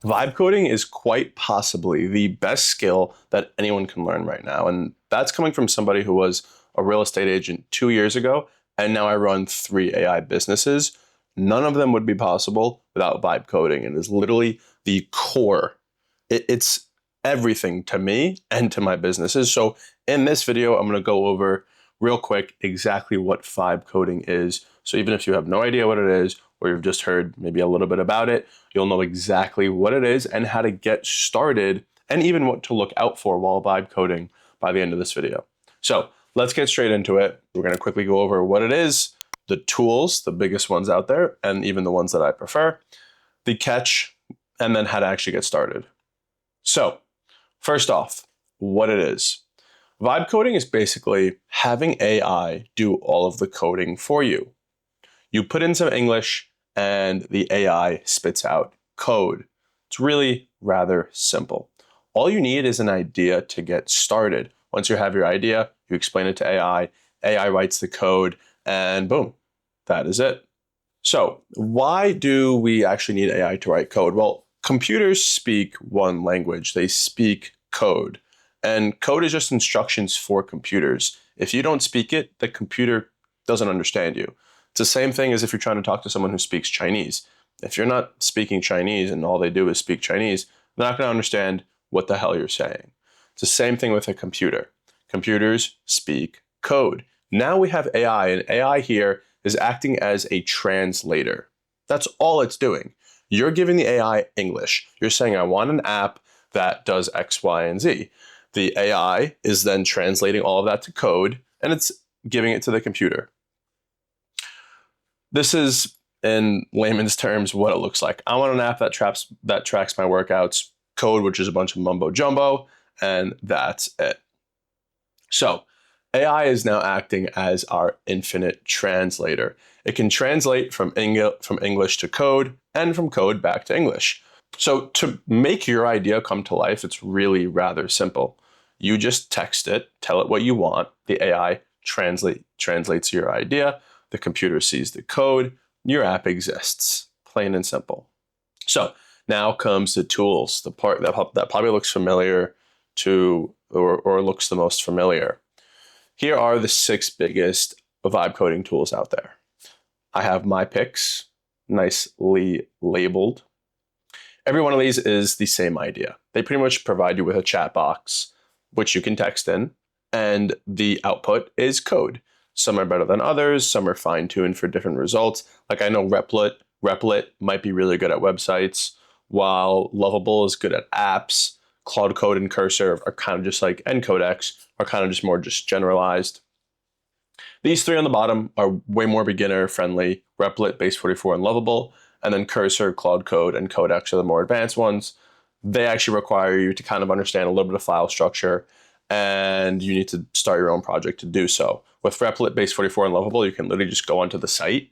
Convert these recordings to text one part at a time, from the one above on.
Vibe coding is quite possibly the best skill that anyone can learn right now. And that's coming from somebody who was a real estate agent 2 years ago, and now I run 3 AI businesses. None of them would be possible without vibe coding. And is literally the core. It's everything to me and to my businesses. So in this video, I'm going to go over real quick exactly what vibe coding is. So even if you have no idea what it is, or you've just heard maybe a little bit about it, you'll know exactly what it is and how to get started, and even what to look out for while vibe coding by the end of this video. So let's get straight into it. We're going to quickly go over what it is, the tools, the biggest ones out there, and even the ones that I prefer, the catch, and then how to actually get started. So first off, what it is. Vibe coding is basically having AI do all of the coding for you. You put in some English and the AI spits out code. It's really rather simple. All you need is an idea to get started. Once you have your idea, you explain it to AI, AI writes the code, and boom, that is it. So why do we actually need AI to write code? Well, computers speak one language. They speak code. And code is just instructions for computers. If you don't speak it, the computer doesn't understand you. It's the same thing as if you're trying to talk to someone who speaks Chinese. If you're not speaking Chinese and all they do is speak Chinese, they're not going to understand what the hell you're saying. It's the same thing with a computer. Computers speak code. Now we have AI, and AI here is acting as a translator. That's all it's doing. You're giving the AI English. You're saying, I want an app that does X, Y, and Z. The AI is then translating all of that to code, and it's giving it to the computer. This is, in layman's terms, what it looks like. I want an app that tracks my workouts, code, which is a bunch of mumbo jumbo, and that's it. So AI is now acting as our infinite translator. It can translate from English to code, and from code back to English. So to make your idea come to life, it's really rather simple. You just text it, tell it what you want. The AI translates your idea. The computer sees the code. Your app exists, plain and simple. So now comes the tools, the part that probably looks familiar to, or looks the most familiar. Here are the 6 biggest vibe coding tools out there. I have my picks, nicely labeled. Every one of these is the same idea. They pretty much provide you with a chat box, which you can text in, and the output is code. Some are better than others. Some are fine-tuned for different results. Like I know Replit might be really good at websites, while Lovable is good at apps. Claude Code and Cursor are kind of just like, and Codex are kind of just more just generalized. These 3 on the bottom are way more beginner friendly. Replit, Base44, and Lovable. And then Cursor, Claude Code, and Codex are the more advanced ones. They actually require you to kind of understand a little bit of file structure, and you need to start your own project to do so. With Replit, Base44, and Lovable, you can literally just go onto the site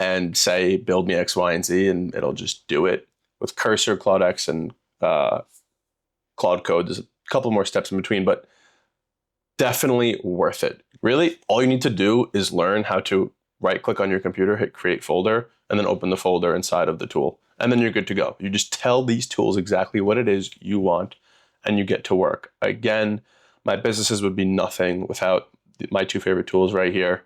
and say, build me X, Y, and Z, and it'll just do it. With Cursor, Codex, and Claude Code, there's a couple more steps in between, but definitely worth it. Really, all you need to do is learn how to right-click on your computer, hit create folder, and then open the folder inside of the tool. And then you're good to go. You just tell these tools exactly what it is you want, and you get to work. Again, my businesses would be nothing without my 2 favorite tools right here.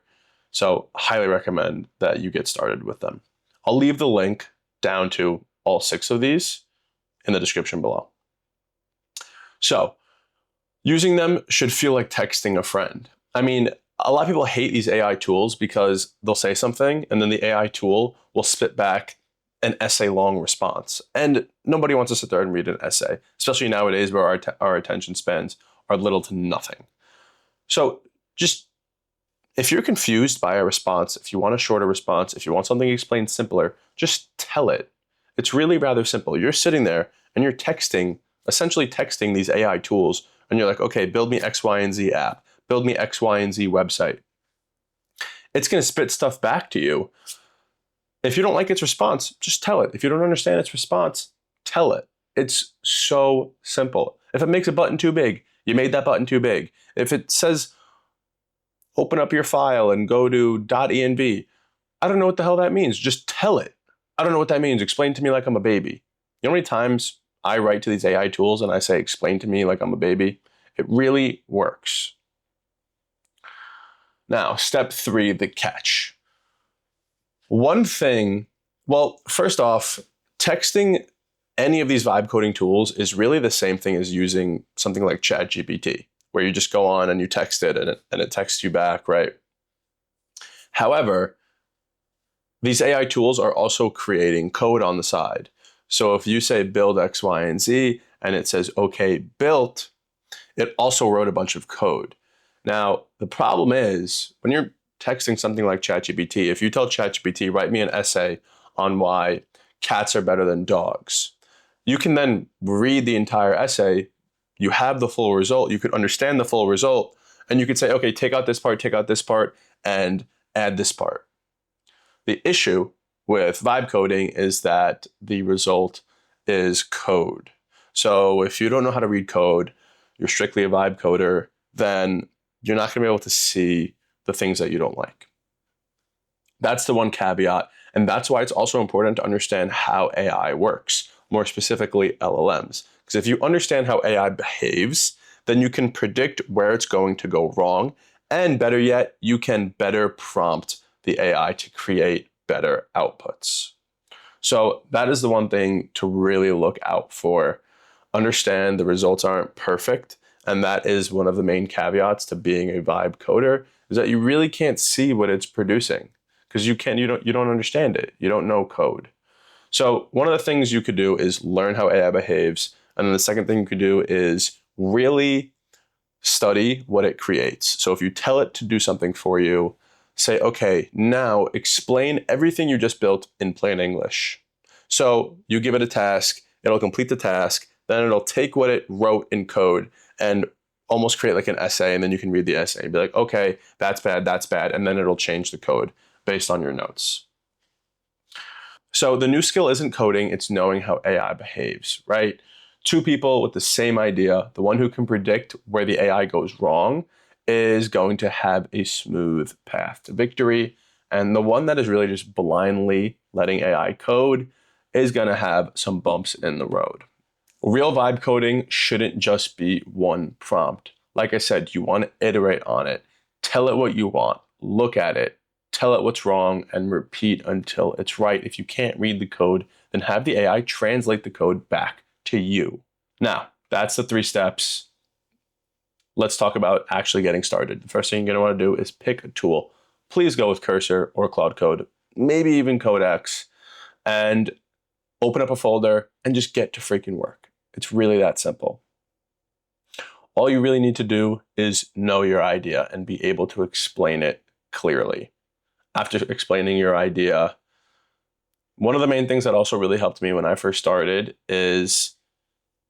So highly recommend that you get started with them. I'll leave the link down to all 6 of these in the description below. So using them should feel like texting a friend. I mean, a lot of people hate these AI tools because they'll say something and then the AI tool will spit back an essay-long response. And nobody wants to sit there and read an essay, especially nowadays where our attention spans are little to nothing. So just, if you're confused by a response, if you want a shorter response, if you want something explained simpler, just tell it. It's really rather simple. You're sitting there and you're essentially texting these AI tools, and you're like, okay, build me X, Y, and Z app. Build me X, Y, and Z website. It's going to spit stuff back to you. If you don't like its response, just tell it. If you don't understand its response, tell it. It's so simple. If it makes a button too big, you made that button too big. If it says, open up your file and go to .env, I don't know what the hell that means. Just tell it. I don't know what that means. Explain to me like I'm a baby. You know how many times I write to these AI tools and I say, explain to me like I'm a baby, it really works. Now, step 3, the catch. One thing, well, first off, texting any of these vibe coding tools is really the same thing as using something like ChatGPT, where you just go on and you text it and it texts you back, right? However, these AI tools are also creating code on the side. So if you say build X, Y, and Z, and it says, okay, built, it also wrote a bunch of code. Now, the problem is when you're texting something like ChatGPT, if you tell ChatGPT, write me an essay on why cats are better than dogs, you can then read the entire essay, you have the full result, you could understand the full result, and you could say, okay, take out this part, and add this part. The issue with vibe coding is that the result is code. So if you don't know how to read code, you're strictly a vibe coder, then you're not going to be able to see the things that you don't like. That's the one caveat, and that's why it's also important to understand how AI works, more specifically LLMs. Because if you understand how AI behaves, then you can predict where it's going to go wrong, and better yet, you can better prompt the AI to create better outputs. So that is the one thing to really look out for. Understand the results aren't perfect, and that is one of the main caveats to being a vibe coder, is that you really can't see what it's producing because you don't understand it. You don't know code. So one of the things you could do is learn how AI behaves, and then the second thing you could do is really study what it creates. So if you tell it to do something for you, say, okay, now explain everything you just built in plain English. So you give it a task, it'll complete the task, then it'll take what it wrote in code and almost create like an essay, and then you can read the essay and be like, okay, that's bad, and then it'll change the code based on your notes. So the new skill isn't coding, it's knowing how AI behaves, right? Two people with the same idea, the one who can predict where the AI goes wrong is going to have a smooth path to victory. And the one that is really just blindly letting AI code is going to have some bumps in the road. Real vibe coding shouldn't just be one prompt. Like I said, you want to iterate on it, tell it what you want, look at it, tell it what's wrong, and repeat until it's right. If you can't read the code, then have the AI translate the code back to you. Now, that's the 3 steps. Let's talk about actually getting started. The first thing you're going to want to do is pick a tool. Please go with Cursor or Claude Code, maybe even Codex, and open up a folder and just get to freaking work. It's really that simple. All you really need to do is know your idea and be able to explain it clearly. After explaining your idea, one of the main things that also really helped me when I first started is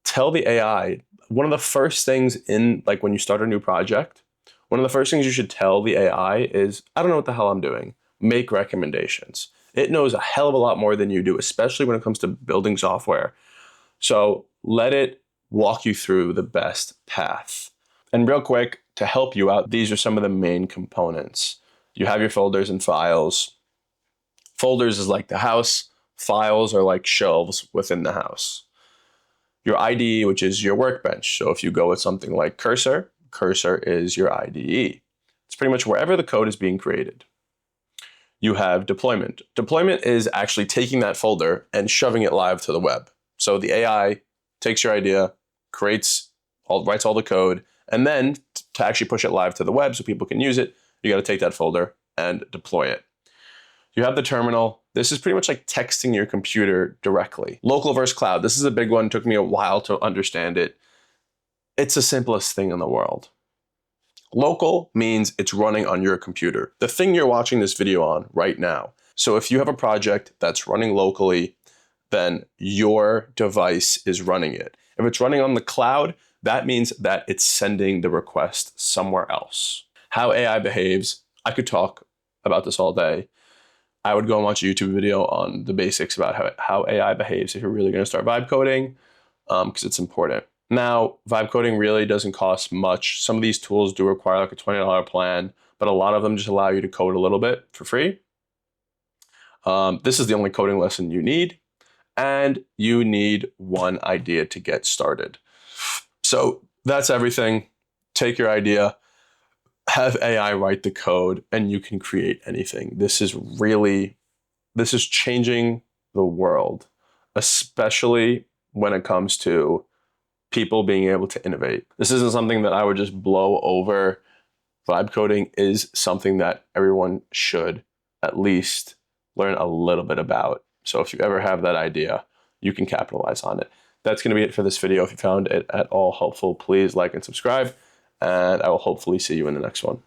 tell the AI, one of the first things in, like when you start a new project, one of the first things you should tell the AI is, I don't know what the hell I'm doing. Make recommendations. It knows a hell of a lot more than you do, especially when it comes to building software. So let it walk you through the best path. And real quick, to help you out, these are some of the main components. You have your folders and files. Folders is like the house. Files are like shelves within the house. Your IDE, which is your workbench. So if you go with something like Cursor, Cursor is your IDE. It's pretty much wherever the code is being created. You have deployment. Deployment is actually taking that folder and shoving it live to the web. So the AI takes your idea, writes all the code, and then to actually push it live to the web so people can use it, you got to take that folder and deploy it. You have the terminal. This is pretty much like texting your computer directly. Local versus cloud. This is a big one. It took me a while to understand it. It's the simplest thing in the world. Local means it's running on your computer, the thing you're watching this video on right now. So if you have a project that's running locally, then your device is running it. If it's running on the cloud, that means that it's sending the request somewhere else. How AI behaves, I could talk about this all day. I would go and watch a YouTube video on the basics about how AI behaves if you're really going to start vibe coding, because it's important. Now, vibe coding really doesn't cost much. Some of these tools do require like a $20 plan, but a lot of them just allow you to code a little bit for free. This is the only coding lesson you need. and you need one idea to get started. So that's everything. Take your idea, have AI write the code, and you can create anything. This is changing the world, especially when it comes to people being able to innovate. This isn't something that I would just blow over. Vibe coding is something that everyone should at least learn a little bit about. So if you ever have that idea, you can capitalize on it. That's going to be it for this video. If you found it at all helpful, please like and subscribe, and I will hopefully see you in the next one.